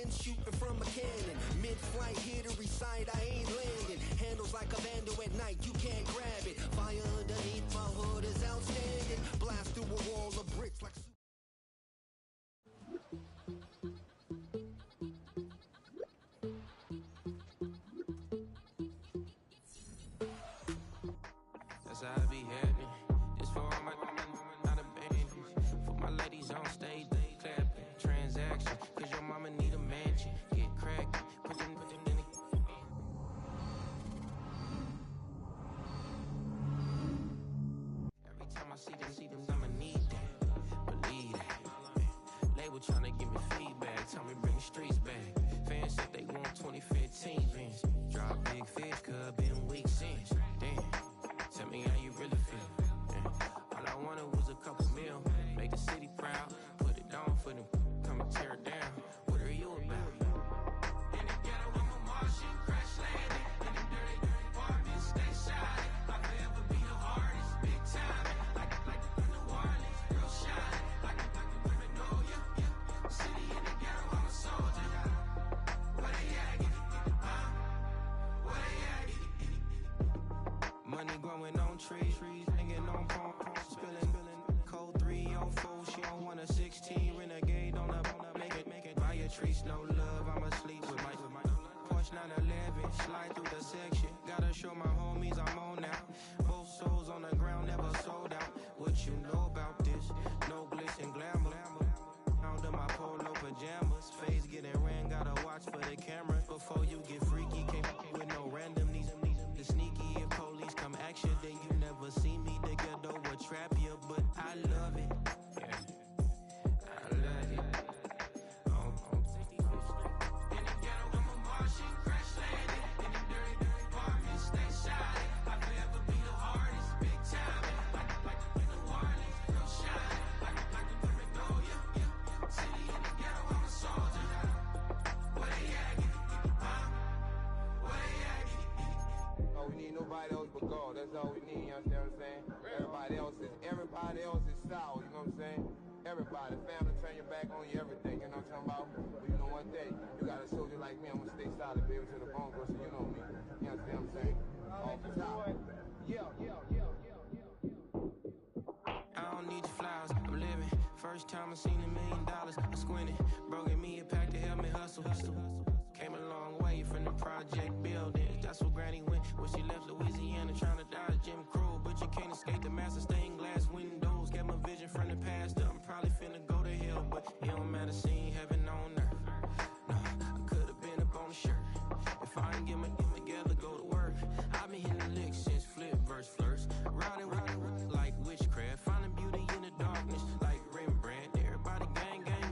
been shooting from a cannon. Mid-flight, here to recite, I ain't landing. Handles like a vandal at night, you can't grab it. Fire underneath my hood is outstanding. Blast through a wall of bricks like... That's how I be heading. Just for all my not abandoned. For my ladies on stage, they clapping. Transaction, cause your mama need a mansion. Get crackin', put them in the... Every time I see them, I'ma need that. Believe that. Label tryna give me feedback. Tell me bring the streets back. Fans said they want 2015 Vince. Drop big fish, cuz been weeks since. Damn. Tell me how you really feel. Yeah. All I wanted was a couple mil. Make the city proud. Put it down for them. Come and tear it down. What are you about? In the ghetto, I'm a Martian. Crash landing. In the dirty apartments, stay shiny. I forever be the hardest. Big time. Like New Orleans. Real shiny. Like the women know ya. City in the ghetto, I'm a soldier. Where they at? Where they at? Money growing on trees, hanging on palm, spilling, code 304, she don't want a 16, renegade on a make it, buy a trees, no love, I'm asleep with my Porsche 911, slide through the section, gotta show my homies I'm on now, both souls on the ground, never sold out, what you know about this, no glitz and glamour, under my polo pajamas, face getting ran, gotta watch for the camera, before you get freaky, can't with no randomness. The sneaky, if police come action, then you never see me. The ghetto will trap you, but I love it. Yeah, I love it. In the ghetto, I'm a Martian, crash landing. In the dirty apartments, stay shiny. I forever be the hardest, big time. Like New Orleans, real shiny. Like the women know ya. City in the ghetto, I'm a soldier. Where they at? Where they at? Oh, we need nobody else but God. That's all we need, you understand what I'm saying? Everybody else is sour, you know what I'm saying? Everybody, family, turn your back on you, everything, you know what I'm talking about? But you know one day, you got a soldier like me, I'm gonna stay solid, baby, to the bone, so you know me. You understand what I'm saying? Off the top. Yeah. I don't need your flowers, I'm living. First time I seen $1 million, I squinted. Broke me a pack to help me hustle. Came a long way from the project buildings. That's where Granny went when she left Louisiana, trying to dodge Jim Crow. But you can't escape the master stained glass windows. Get my vision from the past. I'm probably finna go to hell, but it don't matter, seeing heaven on earth. No, I could've been up on the shirt. If I ain't get my together, go to work. I've been hitting the licks since flip verse flirts. Riding like witchcraft, finding beauty in the darkness like Rembrandt. Everybody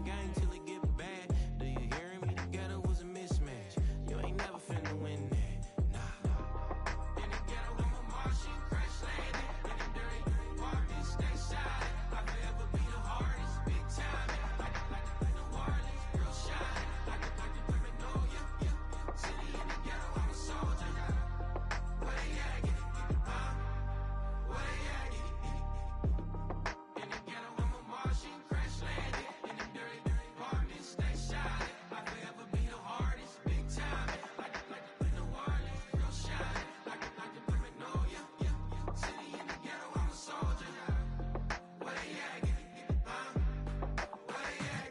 gang till it get bad. Do you hear me? The ghetto was a mismatch. You ain't never finna win that. Nah. In the ghetto, I'm a Martian, crash landing. In the dirty apartments, stay shiny. I forever be the hardest, big time. Like New Orleans, real shiny. Like the women know ya. City in the ghetto, I'm a soldier. Where they at? Where they at? In the ghetto, I'm a Martian, crash landing. In the dirty apartments, stay shiny. I forever be the hardest, big time. Like New Orleans, real shiny. Like the women know ya. City in the ghetto, I'm a soldier. Where they at? Where they at?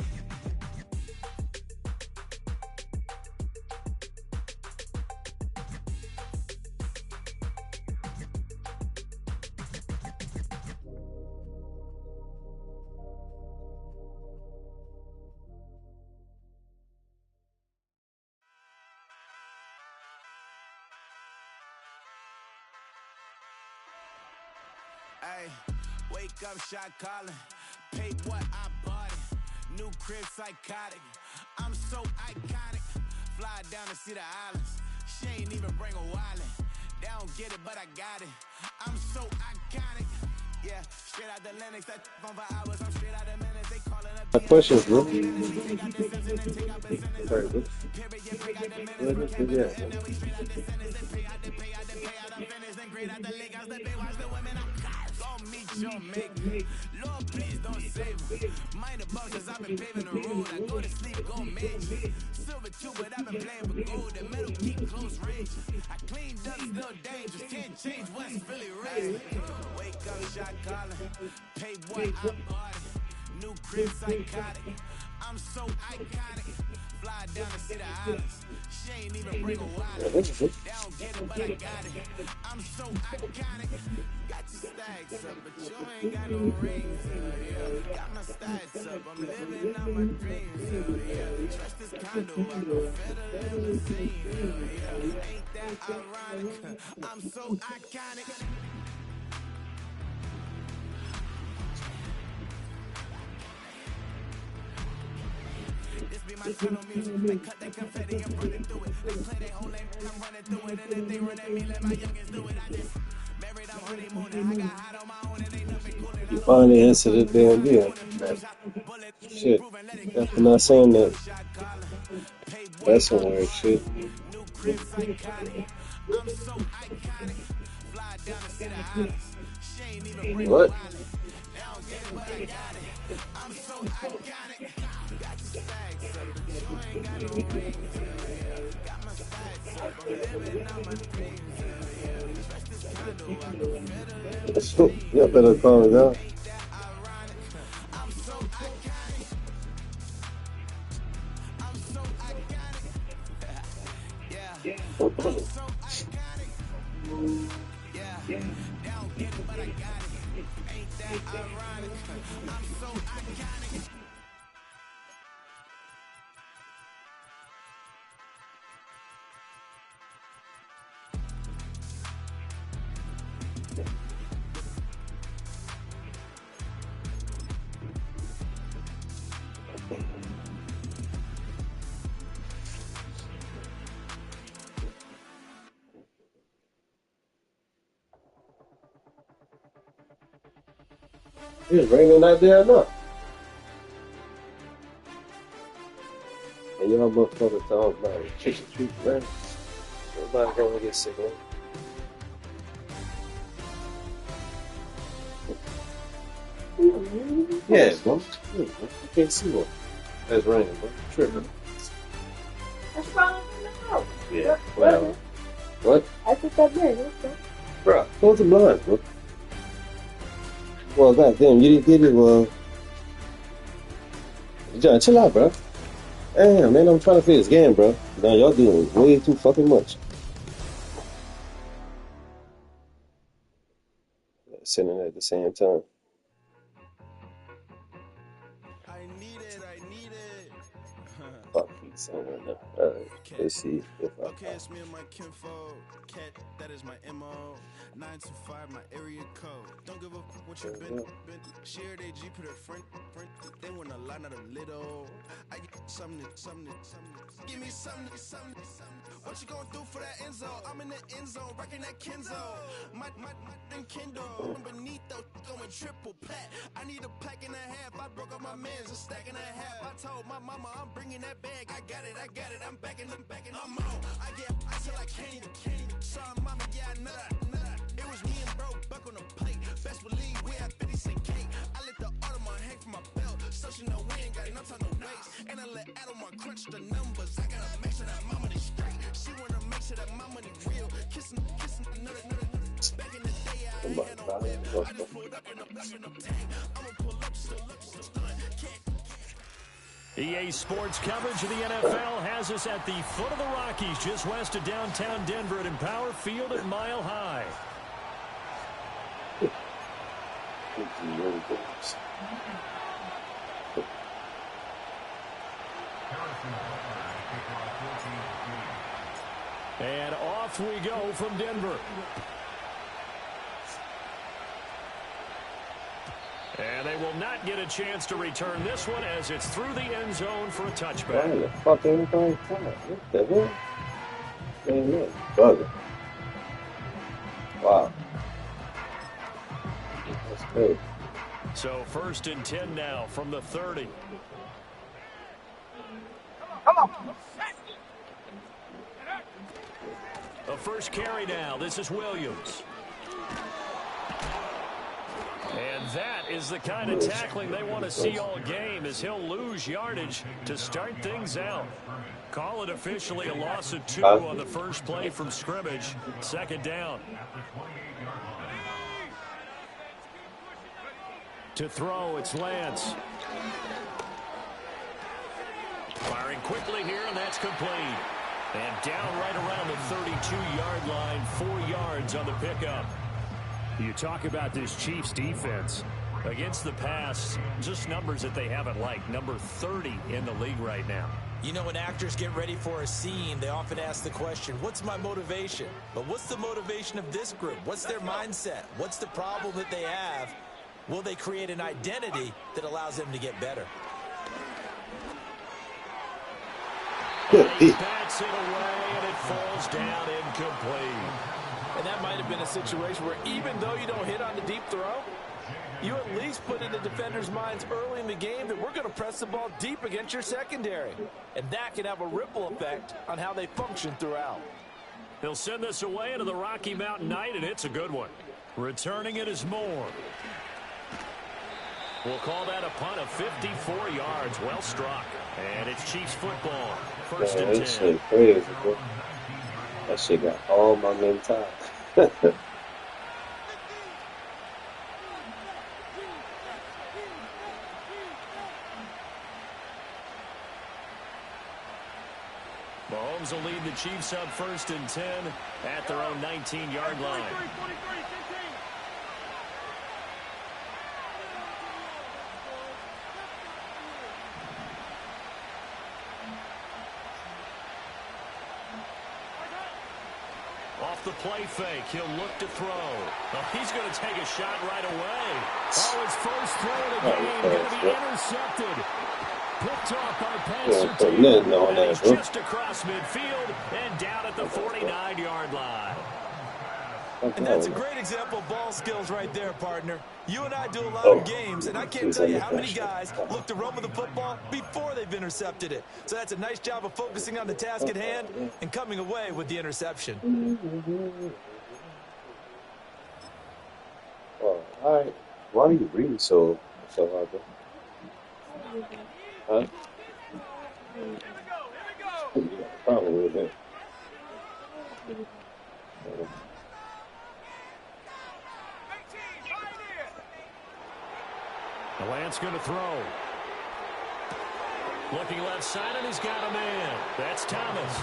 Hey, wake up, shot calling. Paid what I bought it. New crib psychotic. I'm so iconic. Fly down to see the islands. She ain't even bring a wallet. They don't get it, but I got it. I'm so iconic. Yeah, straight out the Lennox. That phone for hours. I'm straight out the minutes. They calling up. The push is really very good. and great at the lake. I step in, watch the women. I'm gon' meet your mate. Lord, please don't save me. Mind the boxes, I've been paving the road. I go to sleep, go major. Silver too, but I've been playing with gold. The metal keep close range. I cleaned up, still dangerous. Can't change West Philly race. Wake up, shot calling. Pay what I bought it. New crib psychotic. I'm so iconic. Fly down to see the islands. She ain't even bring a wallet. They don't get it, but I got it. I'm so iconic. Got your stacks up, but you ain't got no rings. Yeah. Got my stats up. I'm living out my dreams. Yeah. Trust this condo. I go fed a limousine. Yeah. Ain't that ironic? I'm so iconic. This be my kind of music. They cut that confetti, I'm running through it. They play their whole name, I'm running through it. And if they run at me, let my youngins do it. I just married, I'm honeymooning. I got hot on my own, and ain't nothing cooling. You finally answered the damn deal. Shit. After not saying that. That's some weird shit. New crib psychotic. I'm so iconic. Fly down to see the islands. She ain't even bring What? a wallet. They don't get it, but I got it. I'm so iconic. Got your stacks up, but you ain't got no rings. Yeah. Got my stacks up, I'm living out my dreams. Yeah. Trust this condo, I go fed a You better calm it down. Ain't that ironic? I'm so iconic. I'm so iconic. Yeah. I'm so iconic. Yeah. They don't get it, but I got it. Ain't that ironic? I'm so iconic. It's raining out there enough. And y'all motherfuckers talking about chicken treat, man. Everybody gonna get sick, man. Yeah, bro. You can't see one. It's raining, bro. Tripping. That's probably no. Yeah, well. What? I think that's it. Bro, close the blinds, bro. Well, goddamn, you didn't get it, well. John, chill out, bro. Damn, man, I'm trying to play this game, bro. Now, y'all doing way too fucking much. Sitting at the same time. I need it. Fuck you, son, right now. Alright, let's see if I Okay, it's me and my kinfolk. Cat, that is my MO. 925, my area code. Don't give a fuck what you been. Share they G, put a friend. They want a lot, not a little. I get something. Give me something. What you gonna do for that end zone? I'm in the end zone, rocking that Kenzo. My Kindle, beneath though, going triple plat. I need a pack and a half. I broke up my mans, a stack and a half. I told my mama I'm bringing that bag. I got it. I'm backing, I'm on. I get till I can't. Sorry, mama, yeah, I know that. It was me and bro, buck on the plate. Best believe we had 50 cent cake. I let the Audemars hang from my belt, so she know we ain't got no time to waste. And I let Audemars crunch the numbers. I gotta make sure that my money straight. She wanna make sure that my money real. Kissing another. Back in the day, I ain't had no whip. I just pulled up in a tank. I'ma pull up, still stunned. EA Sports coverage of the NFL has us at the foot of the Rockies, just west of downtown Denver at Empower Field at Mile High. And off we go from Denver. And they will not get a chance to return this one as it's through the end zone for a touchback. Why the fuck everything fine? What the hell? Man, look, bugging. Wow. That's good. So 1st and 10 now from the 30. A first carry now. This is Williams. And that is the kind of tackling they want to see all game, as he'll lose yardage to start things out. Call it officially a loss of 2 on the first play from scrimmage. Second down. To throw, it's Lance. Firing quickly here, and that's complete. And down right around the 32-yard line, 4 yards on the pickup. You talk about this Chiefs defense. Against the pass, just numbers that they haven't liked. Number 30 in the league right now. You know, when actors get ready for a scene, they often ask the question, what's my motivation? But what's the motivation of this group? What's their mindset? What's the problem that they have? Will they create an identity that allows them to get better? He bats it away, and it falls down incomplete. And that might have been a situation where even though you don't hit on the deep throw, you at least put in the defenders' minds early in the game that we're going to press the ball deep against your secondary. And that can have a ripple effect on how they function throughout. He'll send this away into the Rocky Mountain night, and it's a good one. Returning it is Moore. We'll call that a punt of 54 yards. Well struck. And it's Chiefs football. First and 10. That shit crazy, bro. That shit got all my men tied. Mahomes will lead the Chiefs up first and 10 at their own 19-yard line. Off the play fake, he'll look to throw. Oh, he's going to take a shot right away. Oh, his first throw of the game going to be intercepted. Picked off by Panzer, and he's just across midfield and down at the 49-yard line. And that's a great example of ball skills right there, partner. You and I do a lot of games, and I can't tell you how many guys look to run with the football before they've intercepted it. So that's a nice job of focusing on the task at hand and coming away with the interception. Oh, all right. Why are you reading so hard, bro? Huh? Problem with it. Lance going to throw. Looking left side, and he's got a man. That's Thomas.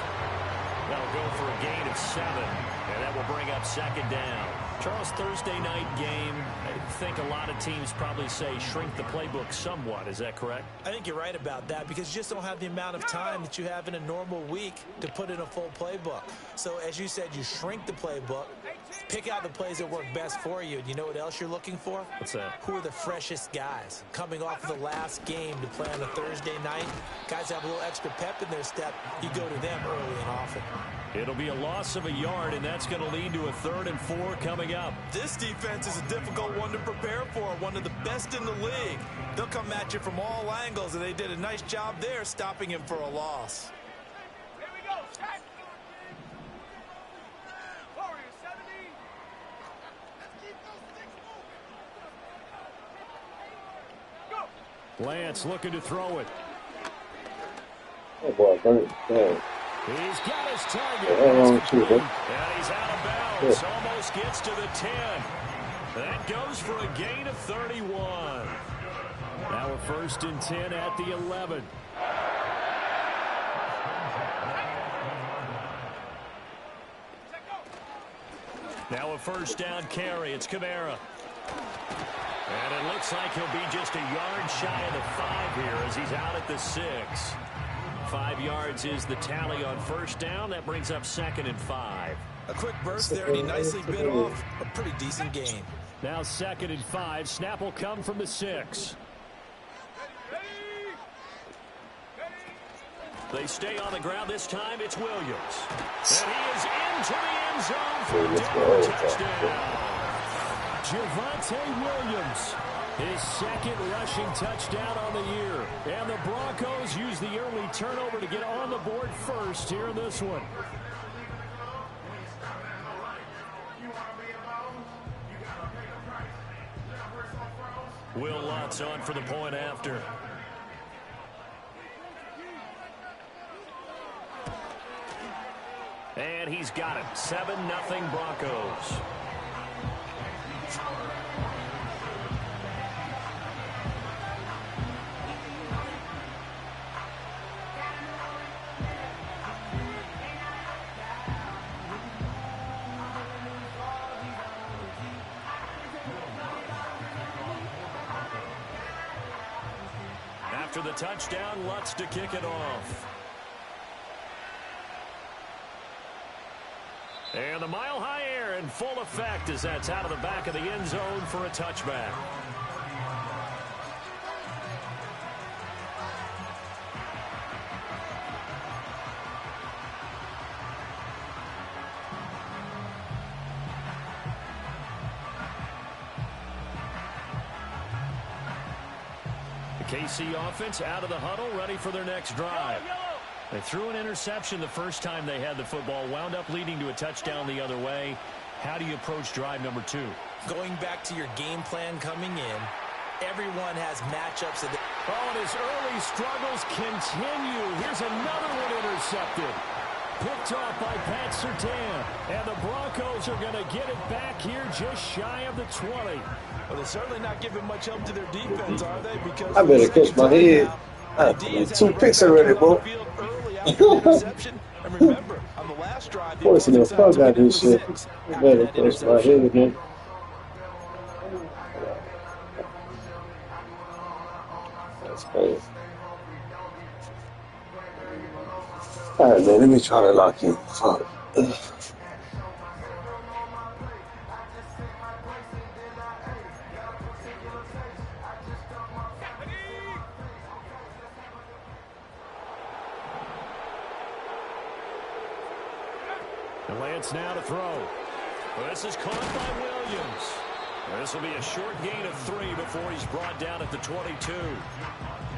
That'll go for a gain of 7, and that will bring up second down. Charles, Thursday night game, I think a lot of teams probably say shrink the playbook somewhat. Is that correct? I think you're right about that because you just don't have the amount of time that you have in a normal week to put in a full playbook. So, as you said, you shrink the playbook, pick out the plays that work best for you. And you know what else you're looking for? What's that? Who are the freshest guys? Coming off of the last game to play on a Thursday night, guys have a little extra pep in their step. You go to them early and often. It'll be a loss of a yard, and that's going to lead to a 3rd and 4 coming up. This defense is a difficult one to prepare for, one of the best in the league. They'll come at you from all angles, and they did a nice job there stopping him for a loss. Here we go. Check. Warriors 70. Let's keep those sticks moving. Go. Lance looking to throw it. Oh, boy, burn it. He's got his target. And he's out of bounds. Almost gets to the 10. That goes for a gain of 31. Now a 1st and 10 at the 11. Now a 1st down carry. It's Kamara. And it looks like he'll be just a yard shy of the 5 here as he's out at the 6. 5 yards is the tally on 1st down. That brings up 2nd and 5. A quick burst there, and he nicely bit off a pretty decent gain. Now 2nd and 5. Snap will come from the 6. They stay on the ground. This time it's Williams. And he is into the end zone for a Denver touchdown. Javonte Williams, his 2nd rushing touchdown on the year. And the Broncos use the early turnover to get on the board first here in this one. Will Lutz on for the point after. And he's got it. 7-0 Broncos. After the touchdown, Lutz to kick it off. And the mile-high air in full effect as that's out of the back of the end zone for a touchback. The KC offense out of the huddle, ready for their next drive. They threw an interception the first time they had the football, wound up leading to a touchdown the other way. How do you approach drive number 2? Going back to your game plan coming in, everyone has matchups. Oh, and his early struggles continue. Here's another one intercepted. Picked off by Pat Surtain. And the Broncos are going to get it back here just shy of the 20. Well, they're certainly not giving much help to their defense, are they? Because I better catch my head. I have 2 picks already, boy. And remember, on the last drive, the fuck out this shit. I better catch my head again. That's crazy. Alright, man, let me try to lock in. Fuck. And Lance now to throw. Well, this is caught by Williams. This will be a short gain of 3 before he's brought down at the 22.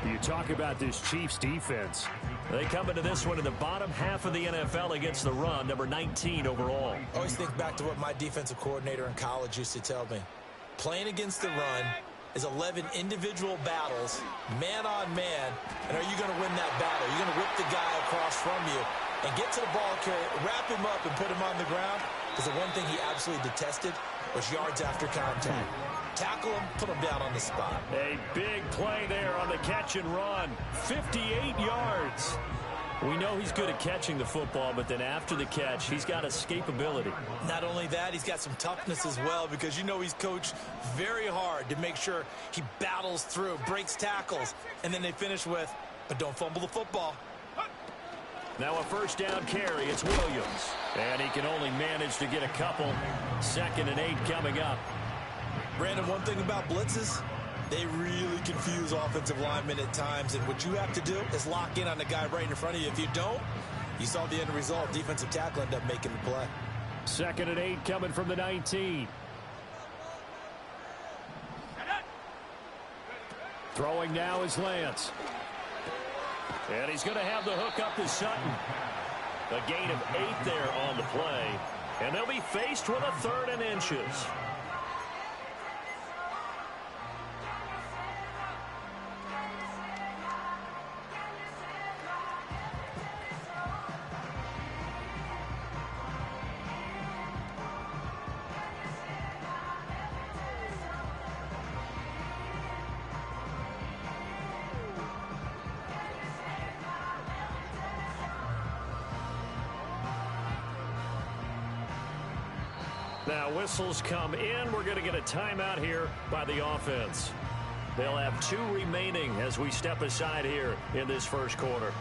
You talk about this Chiefs defense. They come into this one in the bottom half of the NFL against the run, number 19 overall. I always think back to what my defensive coordinator in college used to tell me. Playing against the run is 11 individual battles, man on man, and are you going to win that battle? Are you going to whip the guy across from you and get to the ball carrier, wrap him up, and put him on the ground? Because the one thing he absolutely detested was yards after contact. Tackle him, put him down on the spot. A big play there on the catch and run. 58 yards. We know he's good at catching the football, but then after the catch, he's got escapability. Not only that, he's got some toughness as well, because you know he's coached very hard to make sure he battles through, breaks tackles, and then they finish with, but don't fumble the football. Now a first down carry. It's Williams. And he can only manage to get a couple. 2nd and 8 coming up. Brandon, one thing about blitzes, they really confuse offensive linemen at times. And what you have to do is lock in on the guy right in front of you. If you don't, you saw the end result. Defensive tackle ended up making the play. 2nd and 8 coming from the 19. Throwing now is Lance. And he's going to have the hook up to Sutton. A gain of 8 there on the play. And they'll be faced with a 3rd and inches. Now whistles come in. We're going to get a timeout here by the offense. They'll have 2 remaining as we step aside here in this first quarter.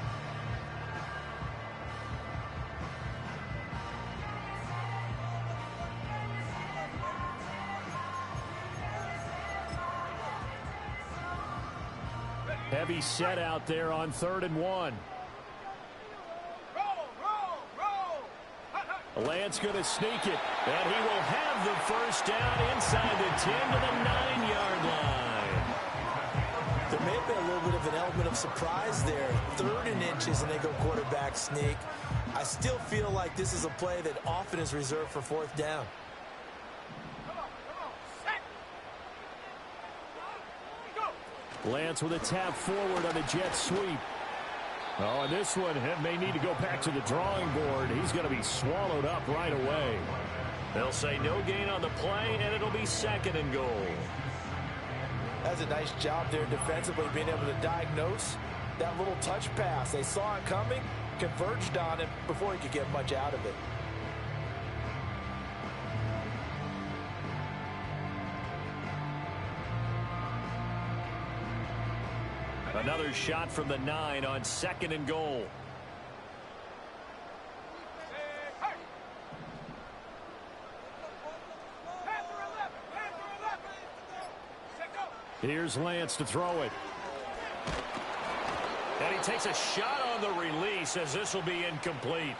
Heavy set out there on 3rd and 1. Lance going to sneak it, and he will have the first down inside the 10 to the 9-yard line. There may have been a little bit of an element of surprise there. 3rd and inches, and they go quarterback sneak. I still feel like this is a play that often is reserved for 4th down. Lance with a tap forward on the jet sweep. Oh, and this one may need to go back to the drawing board. He's going to be swallowed up right away. They'll say no gain on the play, and it'll be 2nd and goal. That's a nice job there defensively, being able to diagnose that little touch pass. They saw it coming, converged on it before he could get much out of it. Another shot from the 9 on 2nd and goal. Here's Lance to throw it. And he takes a shot on the release as this will be incomplete.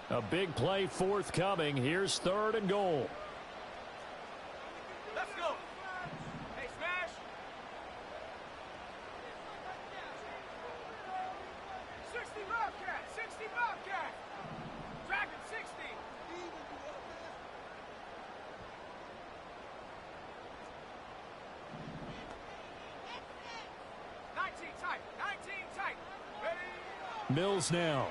A big play forthcoming. Here's 3rd and goal. Let's go. Hey, smash. 60 Bobcat. 60 Bobcat. Dragon 60. 19 tight. 19 tight. Ready? Mills now.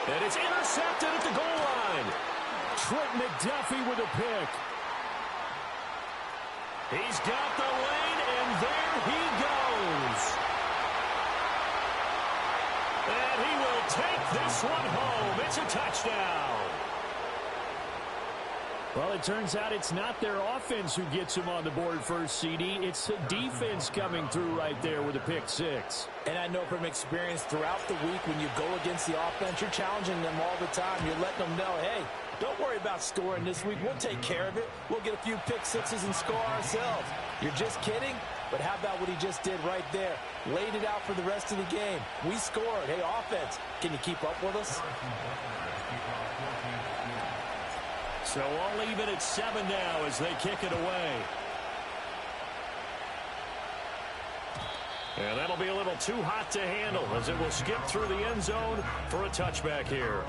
And it's intercepted at the goal line. Trent McDuffie with a pick. He's got the lane, and there he goes. And he will take this one home. It's a touchdown. Well, it turns out it's not their offense who gets him on the board first, CD. It's the defense coming through right there with a pick 6. And I know from experience throughout the week when you go against the offense, you're challenging them all the time. You're letting them know, hey, don't worry about scoring this week. We'll take care of it. We'll get a few pick 6s and score ourselves. You're just kidding? But how about what he just did right there? Laid it out for the rest of the game. We scored. Hey, offense, can you keep up with us? So all even at 7 now as they kick it away. And that'll be a little too hot to handle as it will skip through the end zone for a touchback here.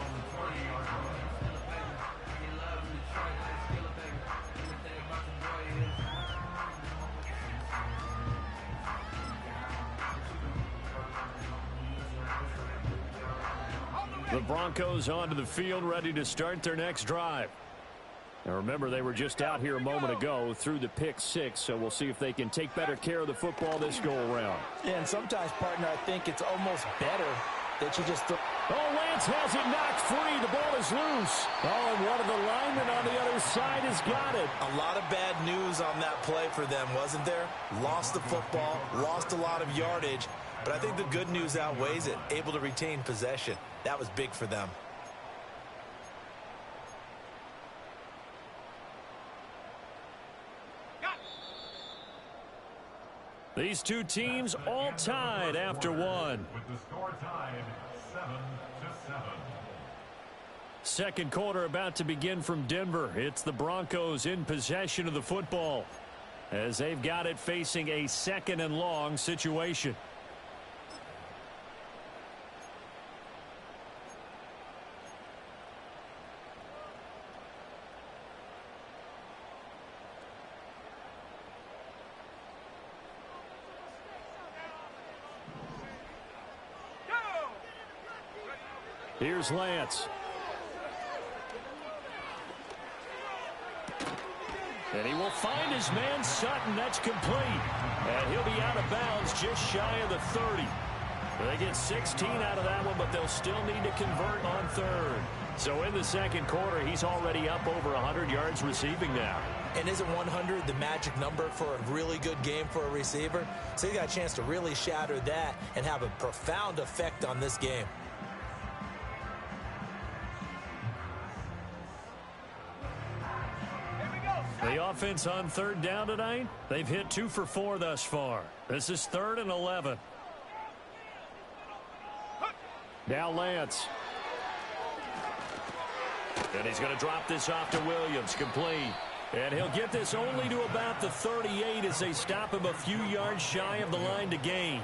The Broncos onto the field, ready to start their next drive. Now remember, they were just out here a moment ago through the pick 6, so we'll see if they can take better care of the football this go-around. Yeah, and sometimes, partner, I think it's almost better that you just throw. Oh, Lance has it knocked free. The ball is loose. Oh, and one of the linemen on the other side has got it. A lot of bad news on that play for them, wasn't there? Lost the football, lost a lot of yardage, but I think the good news outweighs it. Able to retain possession. That was big for them. These two teams all tied after one. With the score tied 7-7. Second quarter about to begin from Denver. It's the Broncos in possession of the football as they've got it facing a 2nd and long situation. Here's Lance. And he will find his man Sutton. That's complete. And he'll be out of bounds just shy of the 30. They get 16 out of that one, but they'll still need to convert on 3rd. So in the second quarter, he's already up over 100 yards receiving now. And isn't 100 the magic number for a really good game for a receiver? So he got a chance to really shatter that and have a profound effect on this game. The offense on 3rd down tonight, they've hit 2 for 4 thus far. This is 3rd and 11. Now Lance. And he's going to drop this off to Williams, complete. And he'll get this only to about the 38 as they stop him a few yards shy of the line to gain.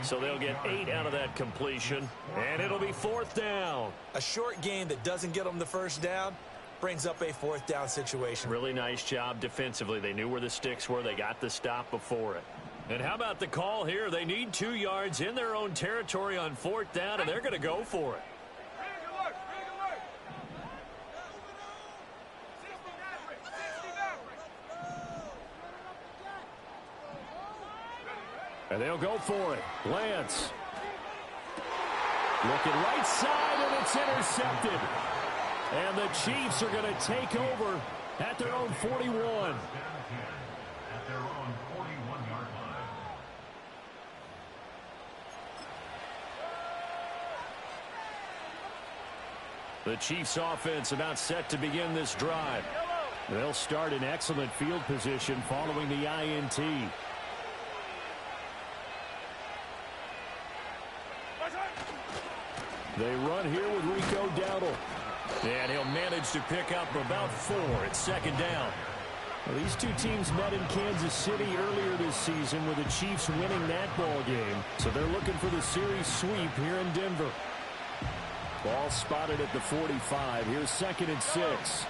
So they'll get 8 out of that completion, and it'll be 4th down. A short game that doesn't get them the first down brings up a 4th down situation. Really nice job defensively. They knew where the sticks were. They got the stop before it. And how about the call here? They need 2 yards in their own territory on 4th down, and they're going to go for it. And they'll go for it. Lance. Looking right side, and it's intercepted. And the Chiefs are going to take over at their own 41. At their own 41-yard line. The Chiefs offense about set to begin this drive. They'll start in excellent field position following the INT. They run here with Rico Dowdle. And he'll manage to pick up about 4 at 2nd down. Well, these two teams met in Kansas City earlier this season with the Chiefs winning that ball game. So they're looking for the series sweep here in Denver. Ball spotted at the 45. Here's 2nd and 6.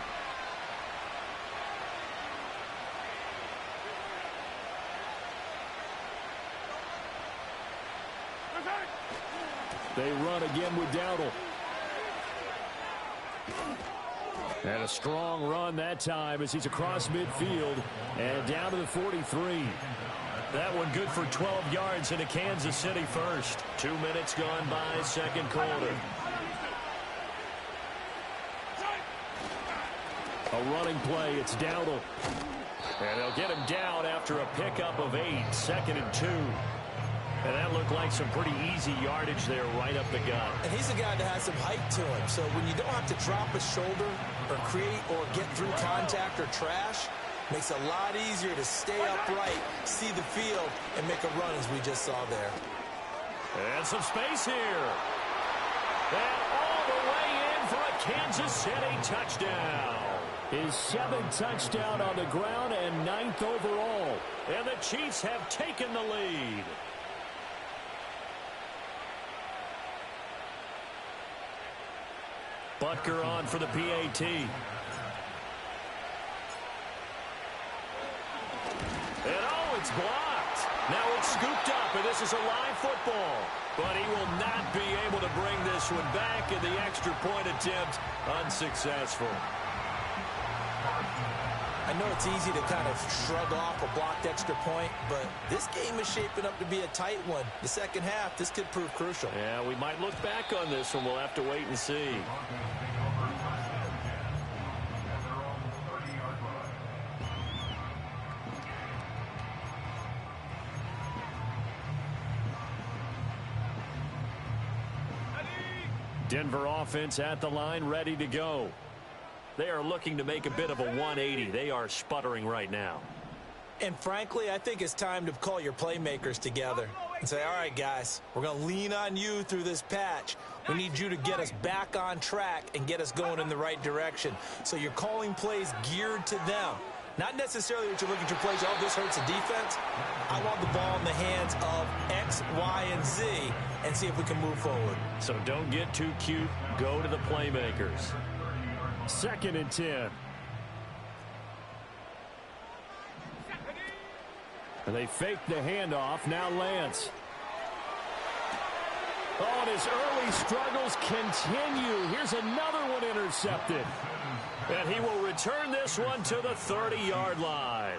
They run again with Dowdle. And a strong run that time as he's across midfield and down to the 43. That one good for 12 yards into Kansas City first. 2 minutes gone by, 2nd quarter. A running play, it's Dowdle. And they'll get him down after a pickup of 8, 2nd and 2. And that looked like some pretty easy yardage there right up the gut. And he's a guy that has some height to him. So when you don't have to drop a shoulder or create or get through contact or trash, makes it a lot easier to stay upright, see the field, and make a run as we just saw there. And some space here. And all the way in for a Kansas City touchdown. His 7th touchdown on the ground and 9th overall. And the Chiefs have taken the lead. Butker on for the PAT. And oh, it's blocked. Now it's scooped up, and this is a live football. But he will not be able to bring this one back, and the extra point attempt unsuccessful. I know it's easy to kind of shrug off a blocked extra point, but this game is shaping up to be a tight one. The second half, this could prove crucial. Yeah, we might look back on this one. We'll have to wait and see. Denver offense at the line, ready to go. They are looking to make a bit of a 180. They are sputtering right now. And frankly, I think it's time to call your playmakers together and say, all right, guys, we're going to lean on you through this patch. We need you to get us back on track and get us going in the right direction. So you're calling plays geared to them. Not necessarily what you're looking to plays, oh, this hurts the defense. I want the ball in the hands of X, Y, and Z and see if we can move forward. So don't get too cute. Go to the playmakers. 2nd and 10. And they fake the handoff. Now Lance. Oh, and his early struggles continue. Here's another one intercepted. And he will return this one to the 30-yard line.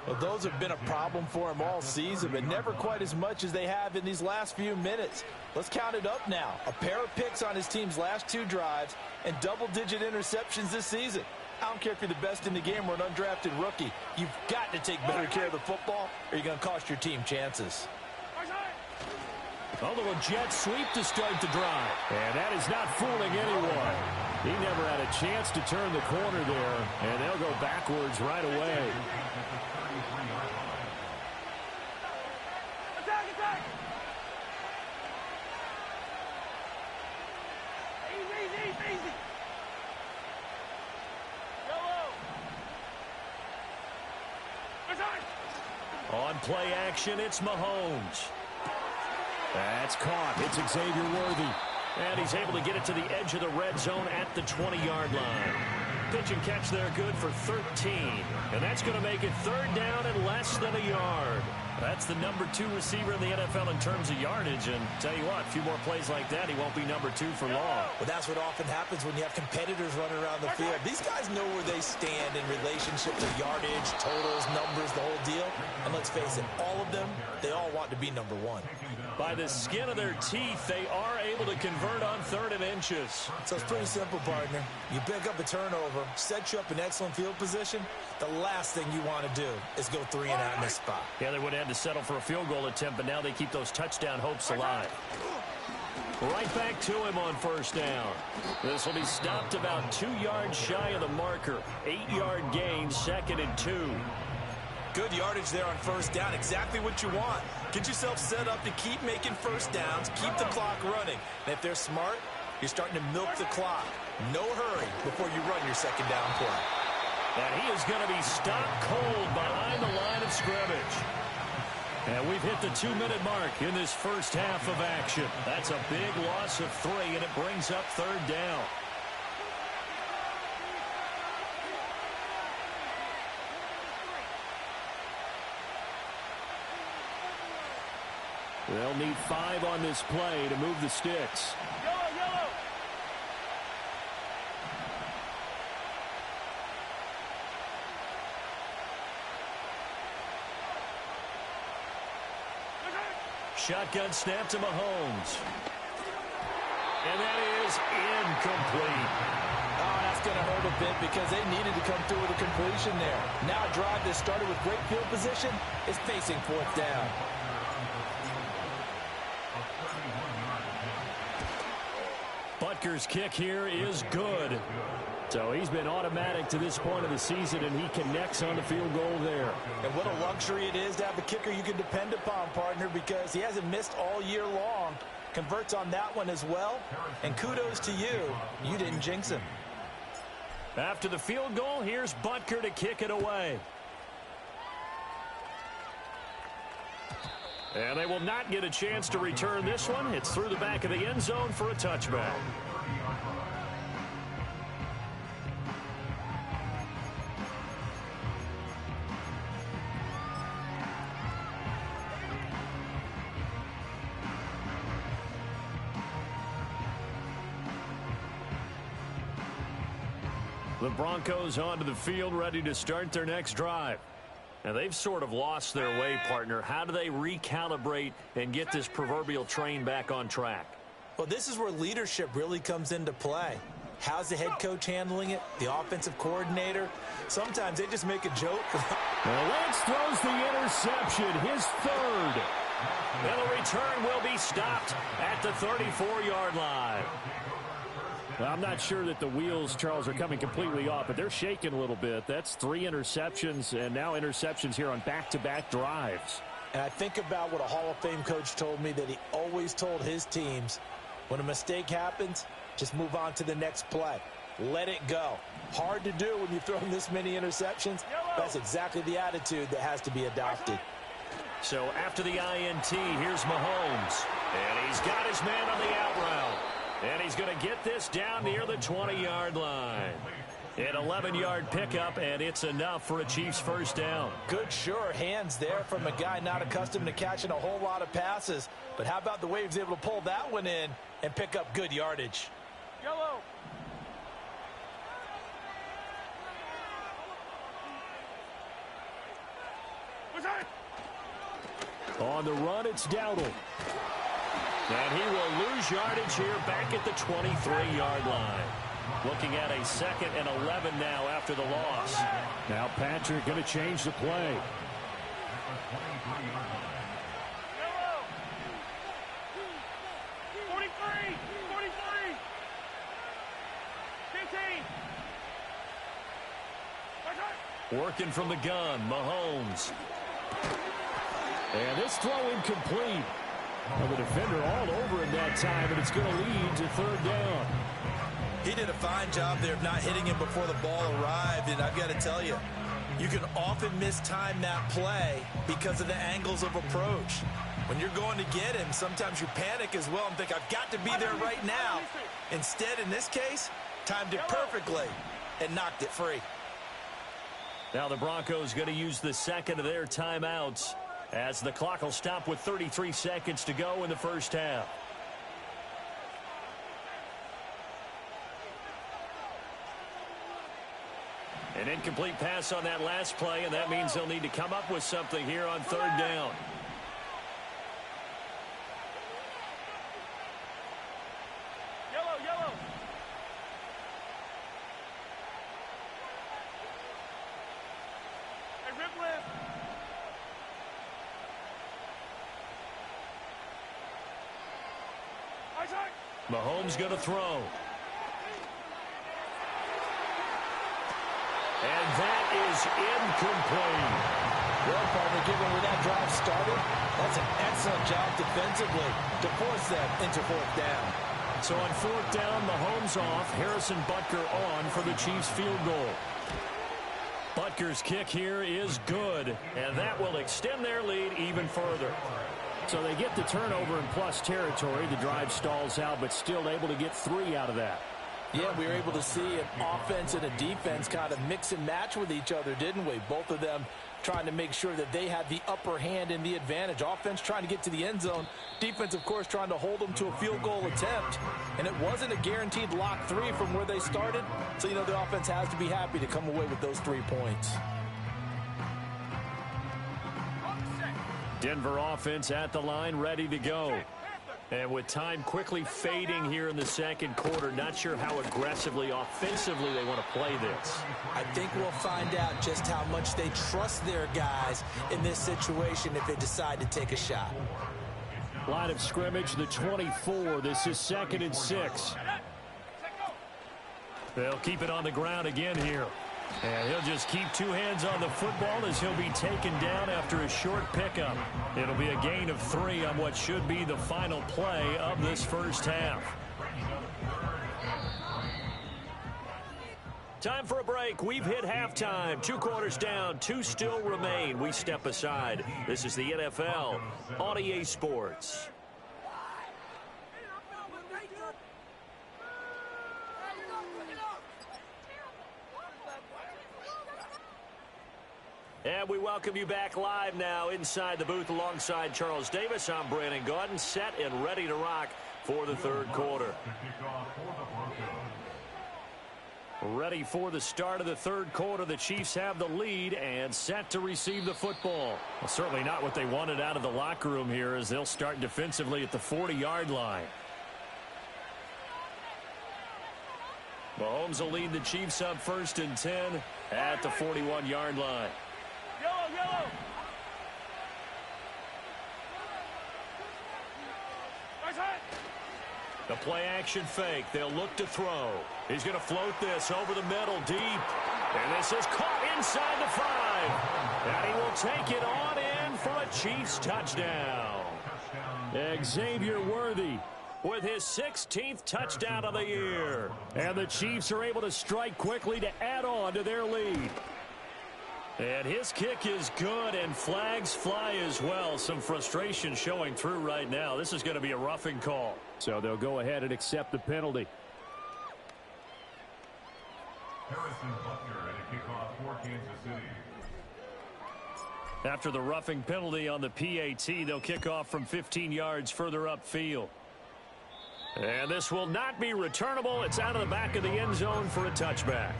Well, those have been a problem for him all season, but never quite as much as they have in these last few minutes. Let's count it up now. A pair of picks on his team's last 2 drives and double-digit interceptions this season. I don't care if you're the best in the game or an undrafted rookie. You've got to take better care of the football or you're going to cost your team chances. Although a jet sweep to start the drive. And that is not fooling anyone. He never had a chance to turn the corner there, and they'll go backwards right away. On play action, it's Mahomes. That's caught. It's Xavier Worthy. And he's able to get it to the edge of the red zone at the 20-yard line. Pitch and catch there good for 13. And that's going to make it third down and less than a yard. That's the number 2 receiver in the NFL in terms of yardage. And tell you what, a few more plays like that, he won't be number 2 for long. Well, that's what often happens when you have competitors running around the field. These guys know where they stand in relationship to yardage, totals, numbers, the whole deal. And let's face it, all of them, they all want to be number 1. By the skin of their teeth, they are able to convert on 3rd and inches. So it's pretty simple, partner. You pick up a turnover, set you up in excellent field position. The last thing you want to do is go 3 and out in this spot. Yeah, they would have had to settle for a field goal attempt, but now they keep those touchdown hopes alive. Right back to him on 1st down. This will be stopped about 2 yards shy of the marker. 8-yard gain, 2nd and 2. Good yardage there on 1st down. Exactly what you want. Get yourself set up to keep making 1st downs, keep the clock running. And if they're smart, you're starting to milk the clock. No hurry before you run your 2nd down play. And he is going to be stopped cold behind the line of scrimmage. And we've hit the 2-minute mark in this first half of action. That's a big loss of 3, and it brings up 3rd down. They'll need 5 on this play to move the sticks. Yellow. Shotgun snap to Mahomes. And that is incomplete. Oh, that's going to hurt a bit because they needed to come through with a completion there. Now a drive that started with great field position is facing 4th down. Butker's kick here is good. So he's been automatic to this point of the season, and he connects on the field goal there. And what a luxury it is to have a kicker you can depend upon, partner, because he hasn't missed all year long. Converts on that one as well. And kudos to you. You didn't jinx him. After the field goal, here's Butker to kick it away. And they will not get a chance to return this one. It's through the back of the end zone for a touchback. The Broncos onto the field, ready to start their next drive. Now, they've sort of lost their way, partner. How do they recalibrate and get this proverbial train back on track? Well, this is where leadership really comes into play. How's the head coach handling it? The offensive coordinator? Sometimes they just make a joke. Well, Lance throws the interception, his 3rd. And the return will be stopped at the 34-yard line. Well, I'm not sure that the wheels, Charles, are coming completely off, but they're shaking a little bit. That's 3 interceptions, and now interceptions here on back-to-back drives. And I think about what a Hall of Fame coach told me that he always told his teams, when a mistake happens, just move on to the next play. Let it go. Hard to do when you throw this many interceptions. That's exactly the attitude that has to be adopted. So after the INT, here's Mahomes. And he's got his man on the out route. And he's going to get this down near the 20-yard line. An 11-yard pickup, and it's enough for a Chiefs 1st down. Good, sure hands there from a guy not accustomed to catching a whole lot of passes. But how about the way he was able to pull that one in and pick up good yardage? Yellow. On the run, it's Dowdle. And he will lose yardage here back at the 23-yard line. Looking at a 2nd and 11 now after the loss. Now Patrick going to change the play. Yellow. 43. 15. Working from the gun, Mahomes. And this throw incomplete. Well, the defender all over him that time, and it's going to lead to 3rd down. He did a fine job there of not hitting him before the ball arrived, and I've got to tell you, you can often mistime that play because of the angles of approach. When you're going to get him, sometimes you panic as well and think, I've got to be there right now. Instead, in this case, timed it perfectly and knocked it free. Now the Broncos going to use the second of their timeouts as the clock will stop with 33 seconds to go in the first half. An incomplete pass on that last play, and that means they'll need to come up with something here on third down. Yellow. Hey, rip lift. Mahomes going to throw. And that is incomplete. Well, partner, given where that drive started, that's an excellent job defensively to force them into fourth down. So on fourth down, Mahomes off, Harrison Butker on for the Chiefs field goal. Butker's kick here is good, and that will extend their lead even further. So they get the turnover in plus territory. The drive stalls out, but still able to get 3 out of that. Yeah, we were able to see an offense and a defense kind of mix and match with each other, didn't we? Both of them trying to make sure that they had the upper hand and the advantage. Offense trying to get to the end zone. Defense, of course, trying to hold them to a field goal attempt. And it wasn't a guaranteed lock 3 from where they started. So, you know, the offense has to be happy to come away with those 3 points. Denver offense at the line, ready to go. And with time quickly fading here in the second quarter, not sure how aggressively, offensively they want to play this. I think we'll find out just how much they trust their guys in this situation if they decide to take a shot. Line of scrimmage, the 24. This is 2nd and 6. They'll keep it on the ground again here. And he'll just keep 2 hands on the football as he'll be taken down after a short pickup. It'll be a gain of 3 on what should be the final play of this first half. Time for a break. We've hit halftime. 2 quarters down, 2 still remain. We step aside. This is the NFL on EA Sports. And we welcome you back live now inside the booth alongside Charles Davis. I'm Brandon Gaudin, set and ready to rock for the third quarter. Ready for the start of the third quarter. The Chiefs have the lead and set to receive the football. Well, certainly not what they wanted out of the locker room here as they'll start defensively at the 40-yard line. Mahomes will lead the Chiefs up 1st and 10 at the 41-yard line. Yellow. The play action fake. They'll look to throw. He's going to float this over the middle deep. And this is caught inside the 5. And he will take it on in for a Chiefs touchdown. Xavier Worthy with his 16th touchdown of the year. And the Chiefs are able to strike quickly to add on to their lead. And his kick is good, and flags fly as well. Some frustration showing through right now. This is going to be a roughing call. So they'll go ahead and accept the penalty. Harrison Butker at a kickoff for Kansas City. After the roughing penalty on the PAT, they'll kick off from 15 yards further upfield. And this will not be returnable. It's out of the back of the end zone for a touchback.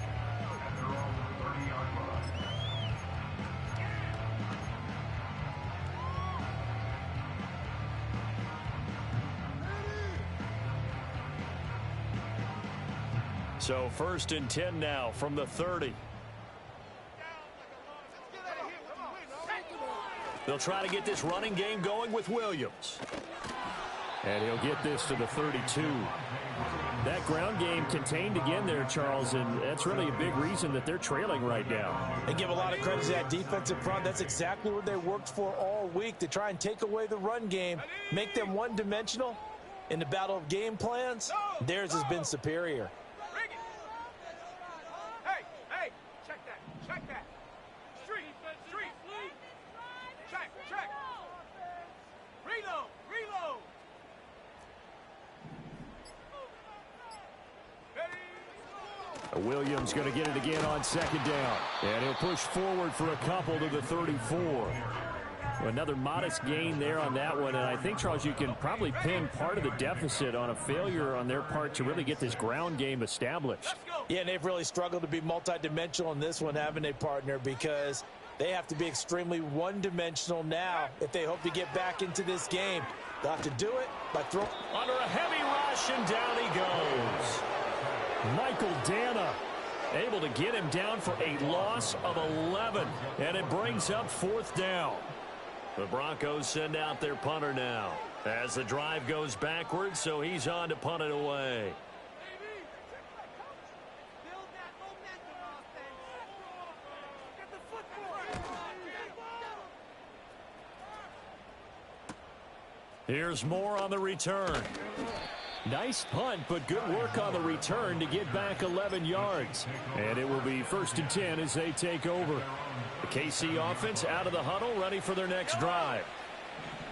So 1st and 10 now from the 30. They'll try to get this running game going with Williams. And he'll get this to the 32. That ground game contained again there, Charles, and that's really a big reason that they're trailing right now. They give a lot of credit to that defensive front. That's exactly what they worked for all week, to try and take away the run game, make them one-dimensional. In the battle of game plans, theirs has been superior. Williams going to get it again on second down. And he'll push forward for a couple to the 34. Another modest gain there on that one. And I think, Charles, you can probably pin part of the deficit on a failure on their part to really get this ground game established. Yeah, and they've really struggled to be multidimensional in this one, haven't they, partner? Because they have to be extremely one-dimensional now if they hope to get back into this game. They'll have to do it by throwing. Under a heavy rush, and down he goes. Michael Dana able to get him down for a loss of 11. And it brings up fourth down. The Broncos send out their punter now as the drive goes backwards, so he's on to punt it away. Here's more on the return. Nice punt, but good work on the return to get back 11 yards. And it will be 1st and 10 as they take over. The KC offense out of the huddle, ready for their next drive.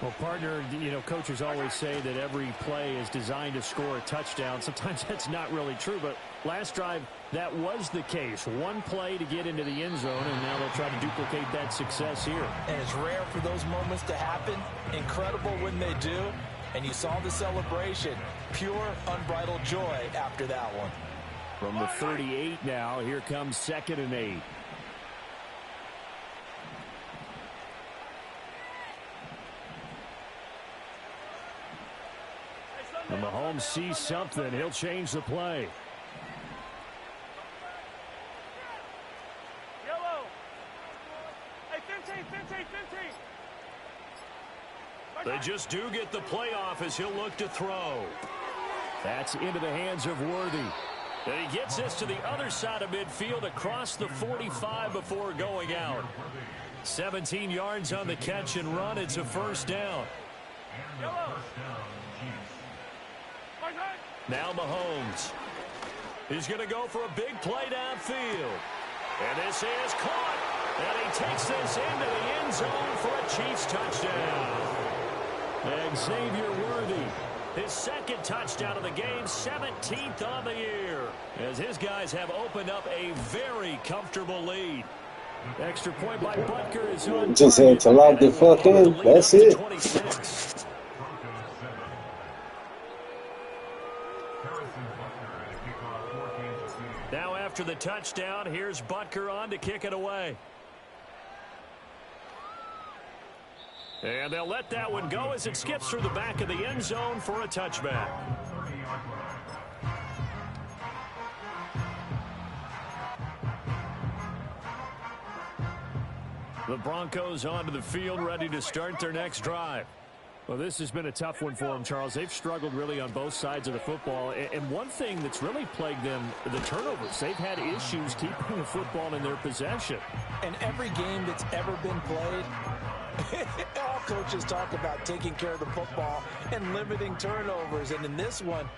Well, partner, you know, coaches always say that every play is designed to score a touchdown. Sometimes that's not really true, but last drive, that was the case. One play to get into the end zone, and now they'll try to duplicate that success here. And it's rare for those moments to happen. Incredible when they do. And you saw the celebration. Pure, unbridled joy after that one. From the 38 now, here comes 2nd and 8. And Mahomes sees something. He'll change the play. Yellow. Hey, 15. They just do get the playoff as he'll look to throw. That's into the hands of Worthy. And he gets this to the other side of midfield across the 45 before going out. 17 yards on the catch and run. It's a first down. Now Mahomes. He's going to go for a big play downfield. And this is caught. And he takes this into the end zone for a Chiefs touchdown. Xavier Worthy, his second touchdown of the game, 17th on the year, as his guys have opened up a very comfortable lead. Extra point by Butker is on. Just had to lock the fuck in. That's it. 26. Now after the touchdown, here's Butker on to kick it away. And they'll let that one go as it skips through the back of the end zone for a touchback. The Broncos onto the field, ready to start their next drive. Well, this has been a tough one for them, Charles. They've struggled really on both sides of the football. And one thing that's really plagued them, the turnovers. They've had issues keeping the football in their possession. And every game that's ever been played, all coaches talk about taking care of the football and limiting turnovers. And in this one,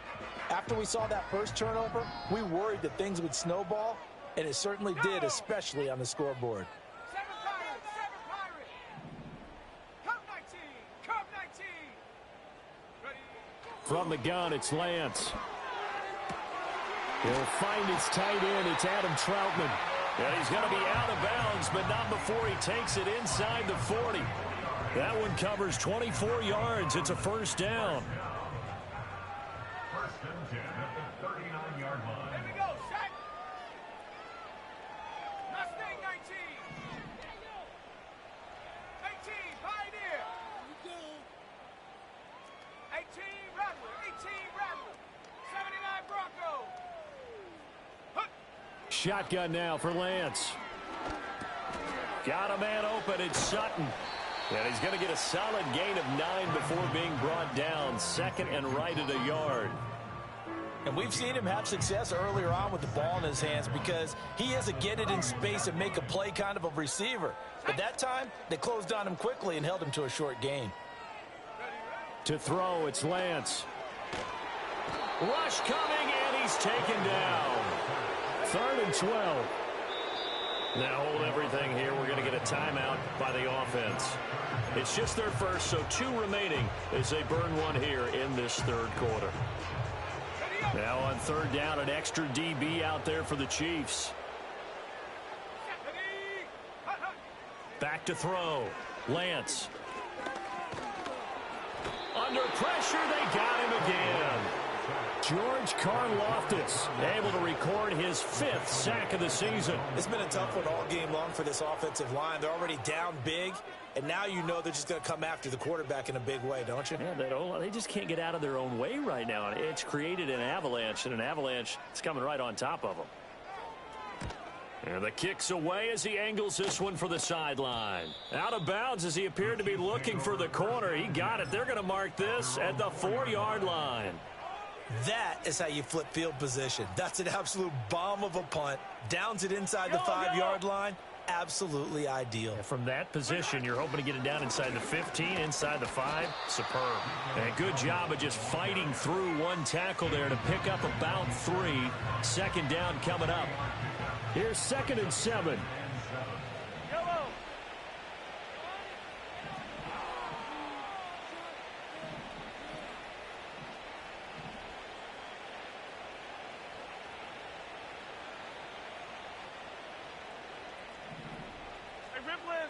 after we saw that first turnover, we worried that things would snowball, and it certainly did, especially on the scoreboard. From the gun, it's Lance. He'll find his tight end. It's Adam Troutman. And he's going to be out of bounds, but not before he takes it inside the 40. That one covers 24 yards. It's a first down. First and 10 at the 39-yard line. There we go, set. Mustang 19. 18, Pioneer. 18, Rattler. 18, Rattler. 79, Bronco. Shotgun now for Lance. Got a man open. It's Sutton. And he's going to get a solid gain of 9 before being brought down. 2nd and right at a yard. And we've seen him have success earlier on with the ball in his hands because he is a get it in space and make a play kind of a receiver. But that time, they closed on him quickly and held him to a short gain. To throw, it's Lance. Rush coming, and he's taken down. 3rd and 12. Now hold everything here. We're going to get a timeout by the offense. It's just their first, so 2 remaining as they burn one here in this 3rd quarter. Now on third down, an extra DB out there for the Chiefs. Back to throw. Lance. Under pressure, they got him again. George Karlaftis able to record his 5th sack of the season. It's been a tough one all game long for this offensive line. They're already down big, and now you know they're just going to come after the quarterback in a big way, don't you? Yeah, they just can't get out of their own way right now. It's created an avalanche, and an avalanche is coming right on top of them. And the kick's away as he angles this one for the sideline. Out of bounds as he appeared to be looking for the corner. He got it. They're going to mark this at the 4-yard line. That is how you flip field position. That's an absolute bomb of a punt. Downs it inside the 5-yard line. Absolutely ideal. And from that position, you're hoping to get it down inside the 15, inside the 5. Superb. And good job of just fighting through one tackle there to pick up about 3. Second down coming up. Here's 2nd and 7.